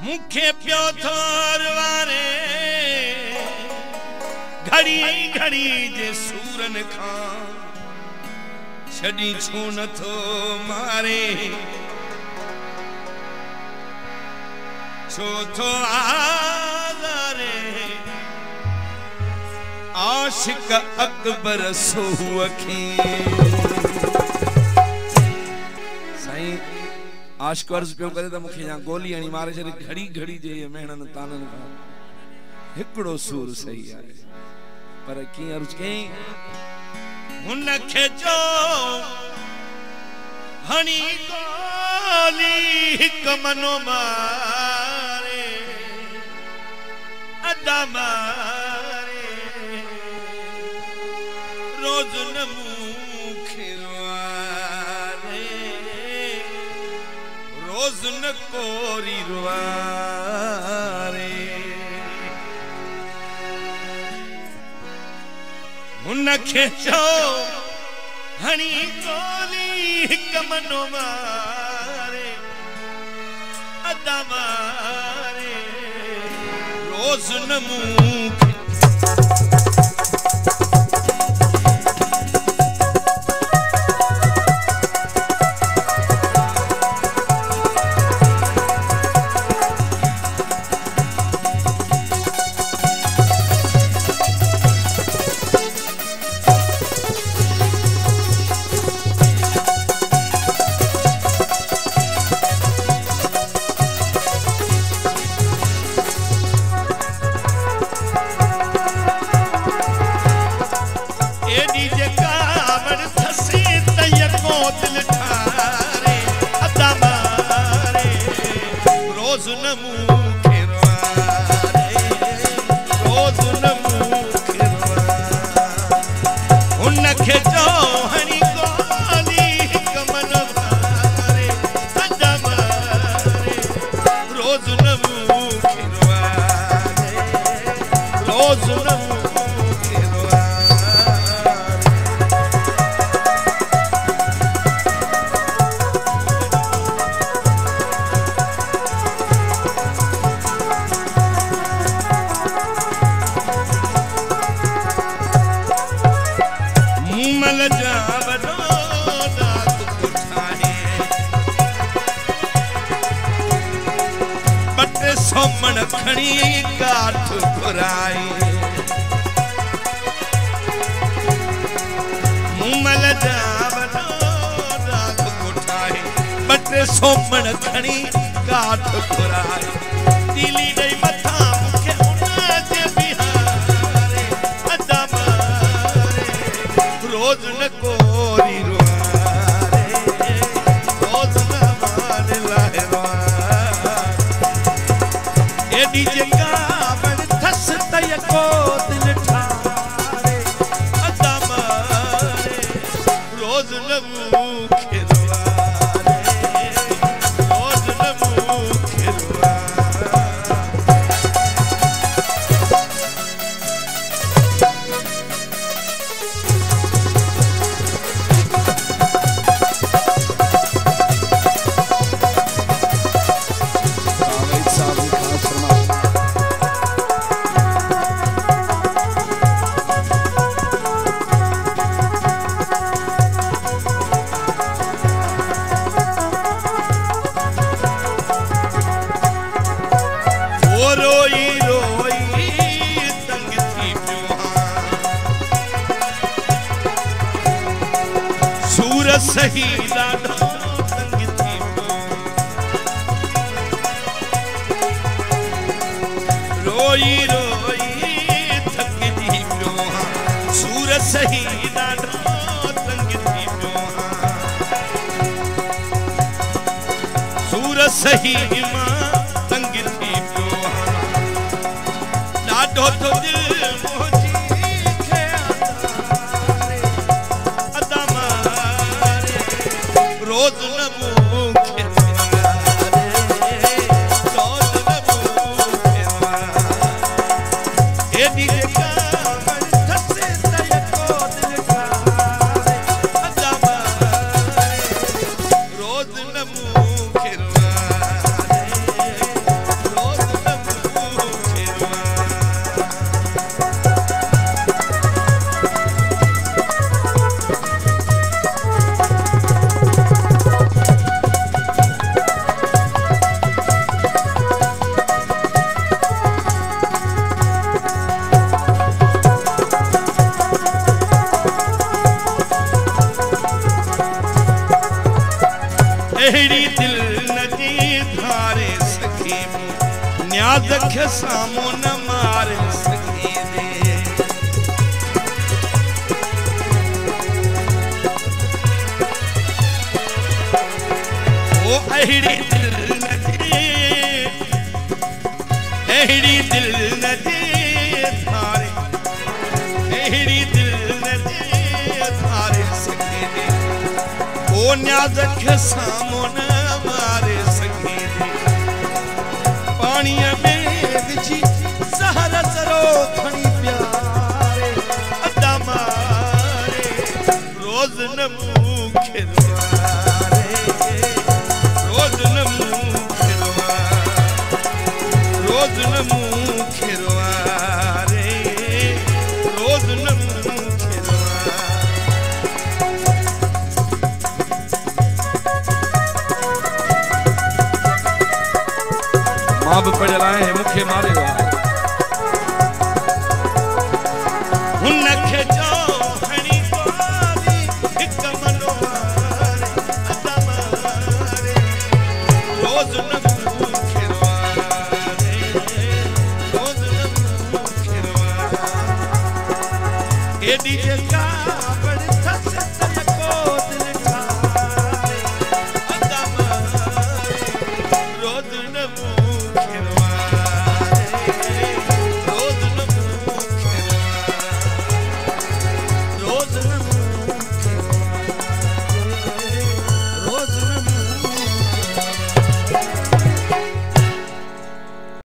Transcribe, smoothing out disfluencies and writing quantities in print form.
मुखे प्यो थोर वारे घड़ी घड़ी जे सूरन खां छड़ी छू नथो मारे छो थो आज़ारे आशिक अकबर सो अखी साईं आशिक अर्ज पियो करे त मुखे या गोली हणी मारे छॾे घड़ी घड़ी जे मेहणन तानन खां हिकड़ो सूर सही आहे पर की अर्ज कई हुन खे जो हणी गोली हिक मनो मारे अदा मारे रोज न मुखे रोआरे रोज न कोरी रोआरे हुन खे चो हणी गोली हिक मनो मारे अदा मारे रोज न मुखे सोमण खणी काठ खुराए दिली दई मथा मुखे उन जे बिहारे अदा मारे रोज न कोरी रोआरे रोज न मान लाए रोआरे एडी जे गावन थस तय को दिल ठारे अदा मारे रोज न मुखे सही लाडो तंग थी रोई रोई थक जी पियो सूर सही लाडो तंग थी पियो सूर सही मां तंग थी पियो लाडो तो दिल रोज न मुखे रोज न मुखे एडी जे कावन थसे तय को दिल ठारे अदा मारे रोज न मुखे रोज अहिड़ी दिल नदी धारे सखी न्याज खे सामो न मारे सखी दे ओ अहिड़ी दिल नदी धारे अहिड़ी दिल नदी धारे सखी दे ओ न्याज खे सामो न मारे सखी दे पानी में विझी ज़हर सरो खणी प्यारे अदा मारे रोज न मूंखे रुवारे रोज न मूंखे रुवारे रोज न मूंखे रुवारे रोज न मूंखे रुवारे मां भी पढ़ियल आहे मुखे मारे हुनखे जो हणी कोरी हिक मनवारे अदा मारे रोज न मूंखे रुवारे रोज न मूंखे रुवारे एडी जेका बड़ थस को दिल खारे अदा मारे रोज न मूंखे